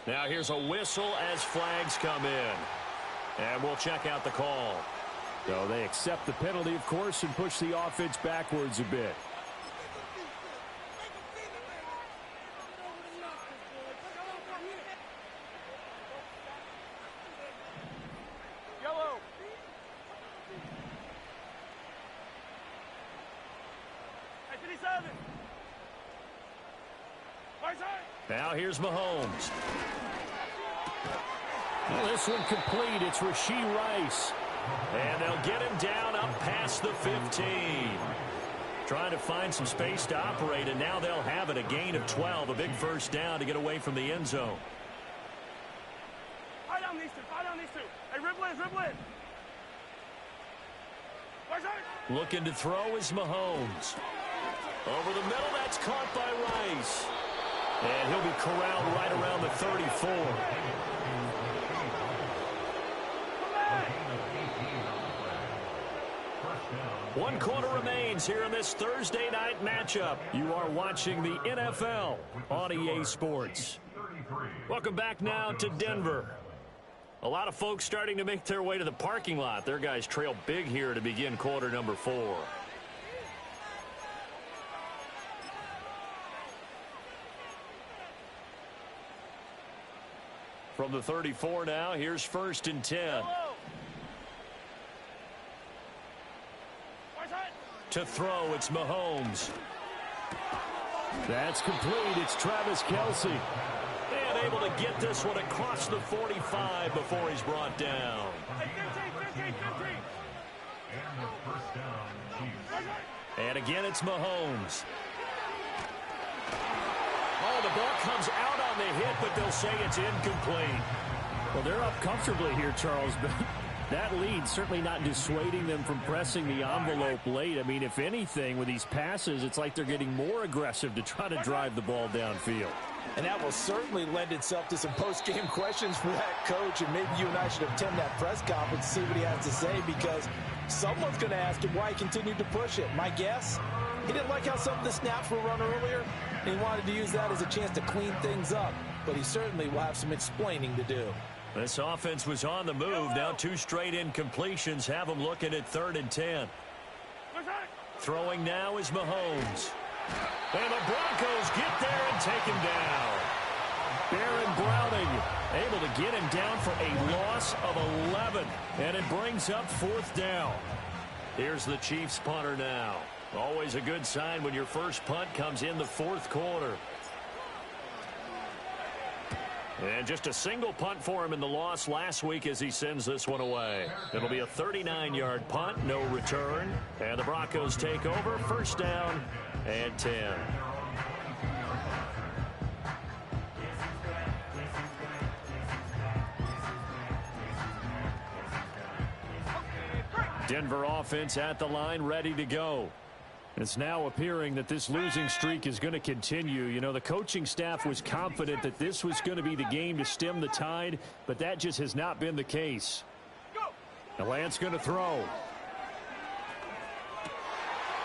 Now here's a whistle as flags come in. And we'll check out the call. So they accept the penalty, of course, and push the offense backwards a bit. Now here's Mahomes. Well, this one complete. It's Rashee Rice. And they'll get him down up past the 15. Trying to find some space to operate, and now they'll have it. A gain of 12. A big first down to get away from the end zone. Fire down these two. Fire down these two. Hey, dribble in. Looking to throw is Mahomes. Over the middle, that's caught by Rice. And he'll be corralled right around the 34. One quarter remains here in this Thursday night matchup. You are watching the NFL on EA Sports. Welcome back now to Denver. A lot of folks starting to make their way to the parking lot. Their guys trail big here to begin quarter number 4. From the 34 now, here's 1st and 10. To throw, it's Mahomes. That's complete. It's Travis Kelce. And able to get this one across the 45 before he's brought down. And again, it's Mahomes. Oh, the ball comes out on the hit, but they'll say it's incomplete. Well, they're up comfortably here, Charles, but that lead certainly not dissuading them from pressing the envelope late. I mean, if anything, with these passes, it's like they're getting more aggressive to try to drive the ball downfield. And that will certainly lend itself to some post-game questions for that coach, and maybe you and I should attend that press conference to see what he has to say, because someone's going to ask him why he continued to push it. My guess, he didn't like how some of the snaps were run earlier, and he wanted to use that as a chance to clean things up. But he certainly will have some explaining to do. This offense was on the move. Now 2 straight incompletions have them looking at 3rd and 10. Throwing now is Mahomes. And the Broncos get there and take him down. Baron Browning able to get him down for a loss of 11. And it brings up 4th down. Here's the Chiefs punter now. Always a good sign when your first punt comes in the 4th quarter. And just a single punt for him in the loss last week as he sends this one away. It'll be a 39-yard punt, no return. And the Broncos take over, 1st down and 10. Denver offense at the line, ready to go. It's now appearing that this losing streak is going to continue. You know, the coaching staff was confident that this was going to be the game to stem the tide, but that just has not been the case. And Lance going to throw.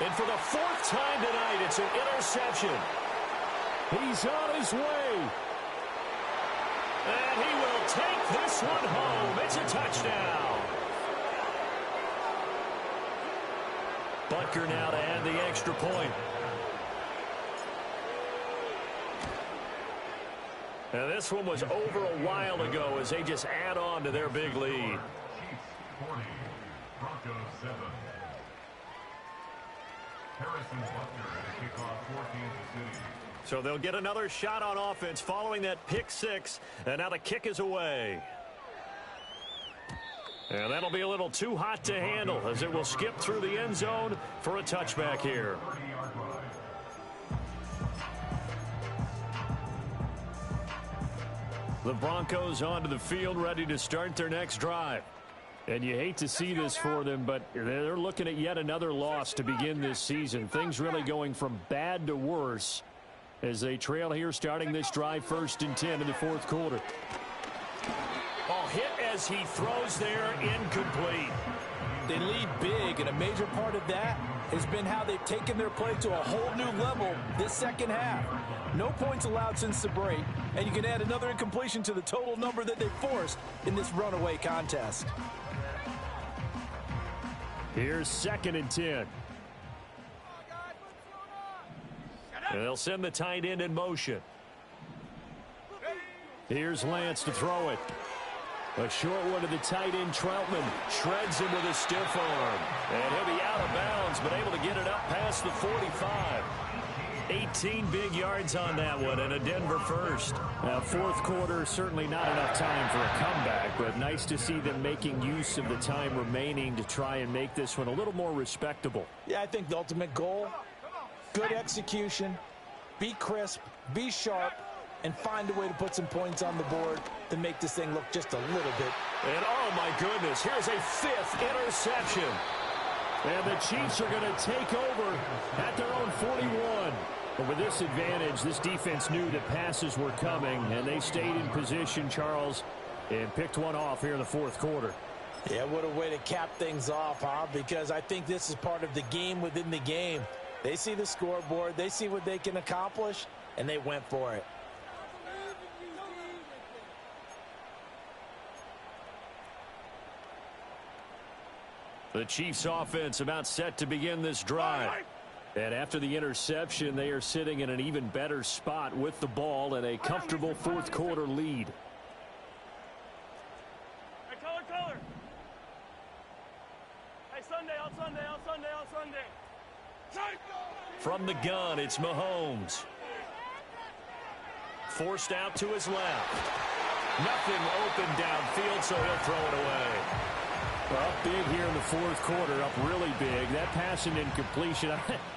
And for the fourth time tonight, it's an interception. He's on his way. And he will take this one home. It's a touchdown. Butker now to add the extra point. Now this one was over a while ago as they just add on to their big lead. Chiefs 40, Broncos 7. Harrison Butker at a kickoff for Kansas City. So they'll get another shot on offense following that pick six. And now the kick is away. And that'll be a little too hot to handle as it will skip through the end zone for a touchback here. The Broncos onto the field ready to start their next drive. And you hate to see this for them, but they're looking at yet another loss to begin this season. Things really going from bad to worse as they trail here starting this drive 1st and 10 in the fourth quarter. Ball hit as he throws there, incomplete. They lead big, and a major part of that has been how they've taken their play to a whole new level this second half. No points allowed since the break, and you can add another incompletion to the total number that they forced in this runaway contest. Here's 2nd and 10. And they'll send the tight end in motion. Here's Lance to throw it. A short one to the tight end, Troutman. Shreds him with a stiff arm. And he'll be out of bounds, but able to get it up past the 45. 18 big yards on that one, and a Denver first. Now, fourth quarter, certainly not enough time for a comeback, but nice to see them making use of the time remaining to try and make this one a little more respectable. Yeah, I think the ultimate goal, good execution, be crisp, be sharp, and find a way to put some points on the board to make this thing look just a little bit. And, oh, my goodness, here's a 5th interception. And the Chiefs are going to take over at their own 41. But with this advantage, this defense knew that passes were coming, and they stayed in position, Charles, and picked one off here in the fourth quarter. Yeah, what a way to cap things off, huh? Because I think this is part of the game within the game. They see the scoreboard, they see what they can accomplish, and they went for it. The Chiefs offense about set to begin this drive. And after the interception, they are sitting in an even better spot with the ball and a comfortable fourth quarter lead. Hey, color. Hey, Sunday, on Sunday. From the gun, it's Mahomes. Forced out to his left. Nothing open downfield, so he'll throw it away. Up big here in the fourth quarter, up really big. That pass and incompletion,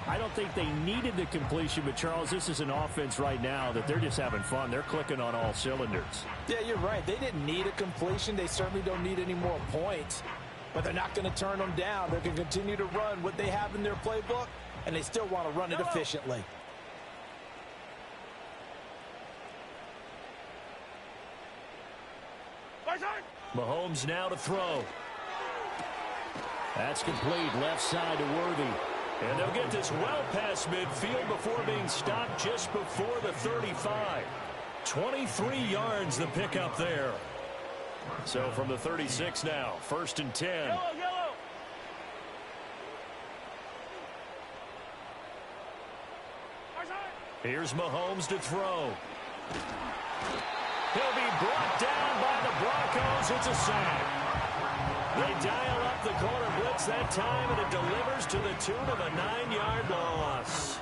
I don't think they needed the completion, but Charles, this is an offense right now that they're just having fun. They're clicking on all cylinders. Yeah, you're right. They didn't need a completion. They certainly don't need any more points, but they're not going to turn them down. They're going to continue to run what they have in their playbook, and they still want to run it efficiently. Mahomes now to throw. That's complete, left side to Worthy. And they'll get this well past midfield before being stopped just before the 35. 23 yards the pickup there. So from the 36 now, 1st and 10. Yellow. Here's Mahomes to throw. He'll be brought down by the Broncos. It's a sack. They dial up the corner blitz that time, and it delivers to the tune of a 9-yard loss.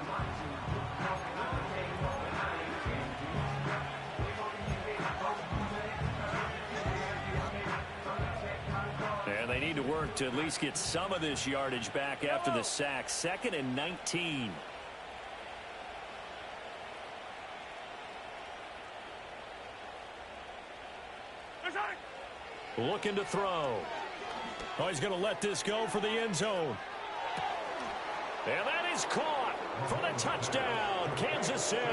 And they need to work to at least get some of this yardage back after the sack. 2nd and 19. Looking to throw. Oh, he's going to let this go for the end zone. And that is caught for the touchdown, Kansas City.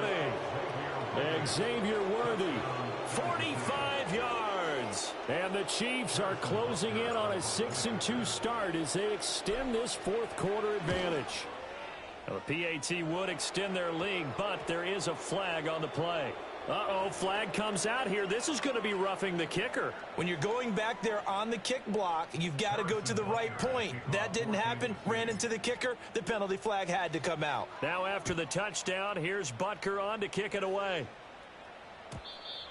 Xavier Worthy, 45 yards. And the Chiefs are closing in on a 6-2 start as they extend this fourth quarter advantage. Well, the PAT would extend their lead, but there is a flag on the play. Uh-oh, flag comes out here. This is going to be roughing the kicker. When you're going back there on the kick block, you've got to go to the right point. That didn't happen. Ran into the kicker. The penalty flag had to come out. Now after the touchdown, here's Butker on to kick it away.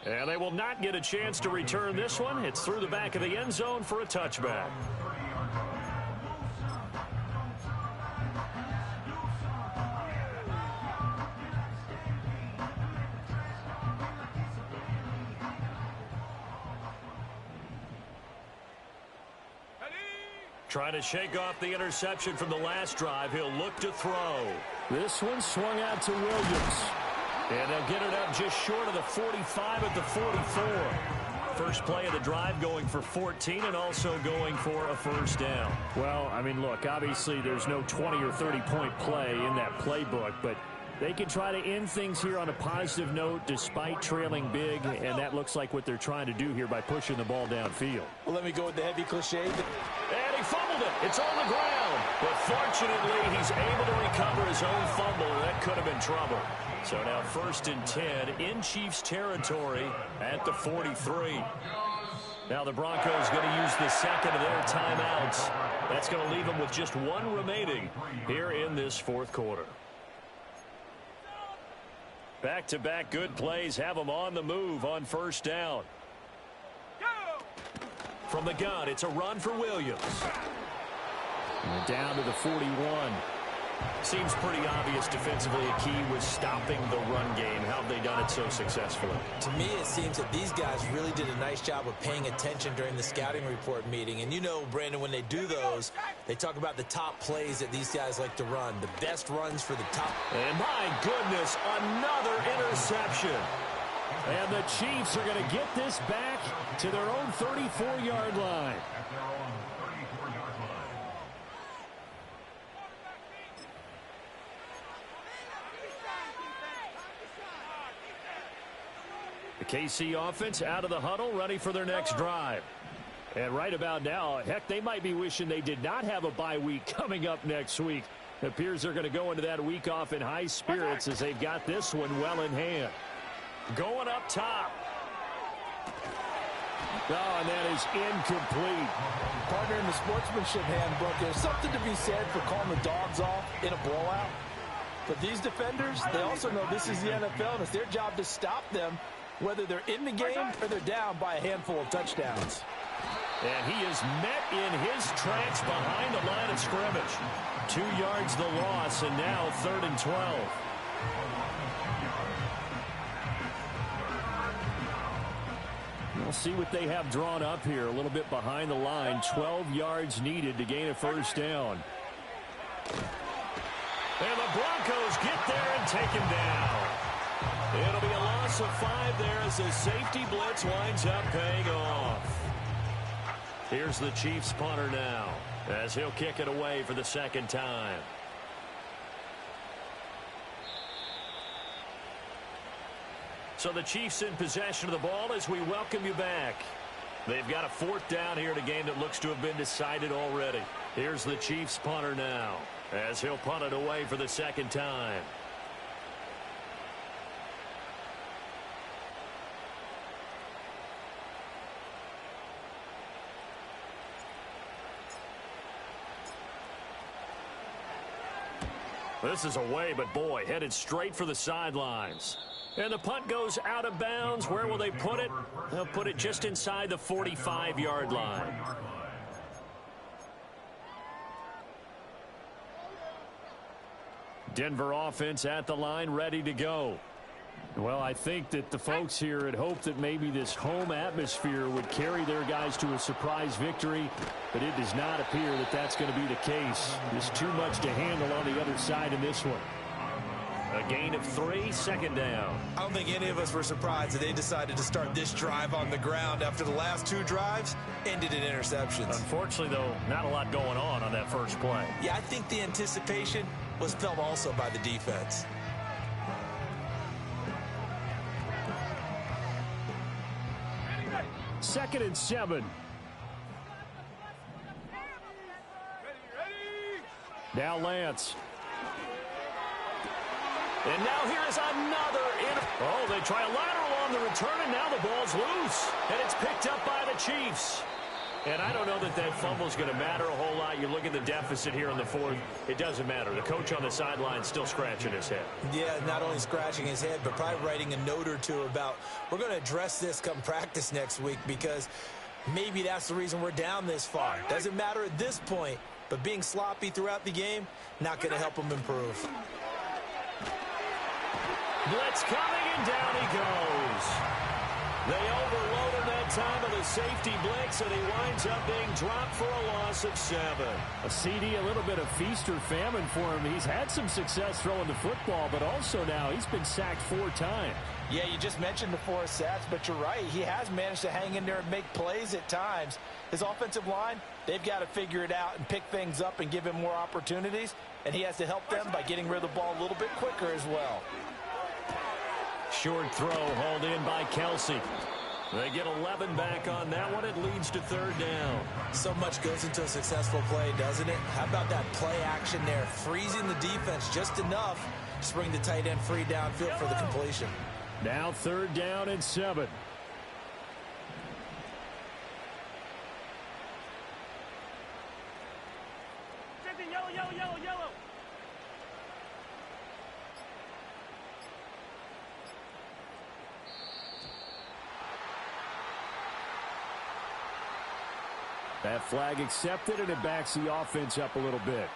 And they will not get a chance to return this one. It's through the back of the end zone for a touchback. Trying to shake off the interception from the last drive. He'll look to throw. This one swung out to Williams. And they'll get it up just short of the 45 at the 44. First play of the drive going for 14 and also going for a first down. Well, I mean, look, obviously there's no 20 or 30-point play in that playbook, but they can try to end things here on a positive note despite trailing big, and that looks like what they're trying to do here by pushing the ball downfield. Well, let me go with the heavy cliche. And he fumbled it. It's on the ground. But fortunately, he's able to recover his own fumble, and that could have been trouble. So now 1st and 10 in Chiefs territory at the 43. Now the Broncos going to use the second of their timeouts. That's going to leave them with just one remaining here in this fourth quarter. Back-to-back good plays have them on the move on first down. From the gun, it's a run for Williams. And down to the 41. Seems pretty obvious defensively a key was stopping the run game. How have they done it so successfully? To me, it seems that these guys really did a nice job of paying attention during the scouting report meeting. And you know, Brandon, when they do those, they talk about the top plays that these guys like to run, the best runs for the top. And my goodness, another interception. And the Chiefs are going to get this back to their own 34-yard line. The KC offense out of the huddle, ready for their next drive. And right about now, heck, they might be wishing they did not have a bye week coming up next week. It appears they're going to go into that week off in high spirits as they've got this one well in hand. Going up top. Oh, and that is incomplete. Partner, in the sportsmanship handbook, there's something to be said for calling the dogs off in a blowout. But these defenders, they also know this is the NFL, and it's their job to stop them, whether they're in the game or they're down by a handful of touchdowns. And he is met in his tracks behind the line of scrimmage. 2 yards the loss, and now 3rd and 12. We'll see what they have drawn up here. A little bit behind the line. 12 yards needed to gain a first down. And the Broncos get there and take him down. It'll be a loss of 5 there as the safety blitz winds up paying off. Here's the Chiefs punter now as he'll kick it away for the second time. So the Chiefs in possession of the ball as we welcome you back. They've got a 4th down here in a game that looks to have been decided already. Here's the Chiefs punter now as he'll punt it away for the second time. This is away, but boy, headed straight for the sidelines. And the punt goes out of bounds. Where will they put it? They'll put it just inside the 45-yard line. Denver offense at the line, ready to go. Well, I think that the folks here had hoped that maybe this home atmosphere would carry their guys to a surprise victory, but it does not appear that that's going to be the case. There's too much to handle on the other side in this one. A gain of 3, 2nd down. I don't think any of us were surprised that they decided to start this drive on the ground after the last 2 drives ended in interceptions. Unfortunately, though, not a lot going on that first play. Yeah, I think the anticipation was felt also by the defense. Second and 7. Now Lance. And now here is another. Oh, they try a lateral on the return, and now the ball's loose. And it's picked up by the Chiefs. And I don't know that that fumble is going to matter a whole lot. You look at the deficit here in the fourth. It doesn't matter. The coach on the sideline still scratching his head. Yeah, not only scratching his head, but probably writing a note or two about, we're going to address this come practice next week, because maybe that's the reason we're down this far. Doesn't matter at this point, but being sloppy throughout the game, not going to help him improve. Blitz coming, and down he goes. They overload him that time of the safety blitz, and he winds up being dropped for a loss of 7. A CD, a little bit of feast or famine for him. He's had some success throwing the football, but also now he's been sacked 4 times. Yeah, you just mentioned the 4 sacks, but you're right. He has managed to hang in there and make plays at times. His offensive line, they've got to figure it out and pick things up and give him more opportunities, and he has to help them by getting rid of the ball a little bit quicker as well. Short throw hauled in by Kelsey. They get 11 back on that one. It leads to 3rd down. So much goes into a successful play, doesn't it? How about that play action there? Freezing the defense just enough to bring the tight end free downfield for the completion. Now 3rd down and 7. Yellow, yellow, yellow, yellow. That flag accepted, and it backs the offense up a little bit.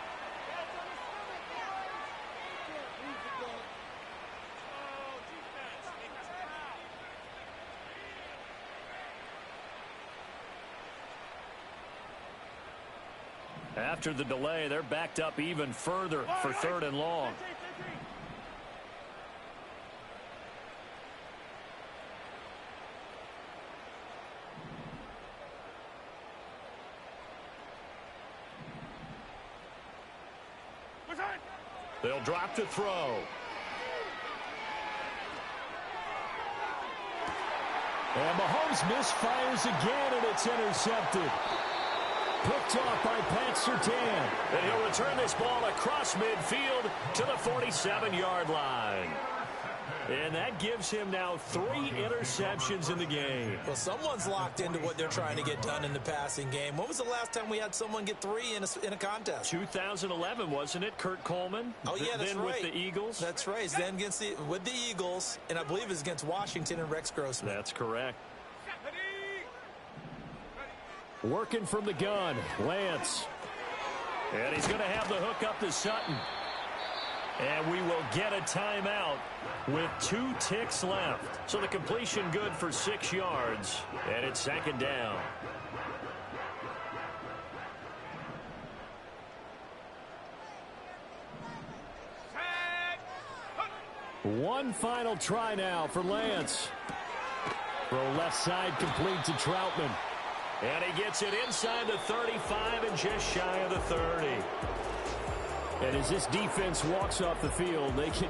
After the delay, they're backed up even further for 3rd and long. They'll drop to throw. And Mahomes misfires again, and it's intercepted. Picked off by Pat Surtain. And he'll return this ball across midfield to the 47-yard line. And that gives him now 3 interceptions in the game. Well, someone's locked into what they're trying to get done in the passing game. When was the last time we had someone get 3 in a contest? 2011, wasn't it? Kurt Coleman? Oh, yeah, that's then right. With the Eagles? That's right. Then with the Eagles, and I believe it's against Washington and Rex Grossman. That's correct. Working from the gun, Lance. And he's going to have the hook up to Sutton. And we will get a timeout with 2 ticks left. So the completion good for 6 yards. And it's 2nd down. One final try now for Lance. Throw left side complete to Troutman. And he gets it inside the 35 and just shy of the 30. And as this defense walks off the field, they can...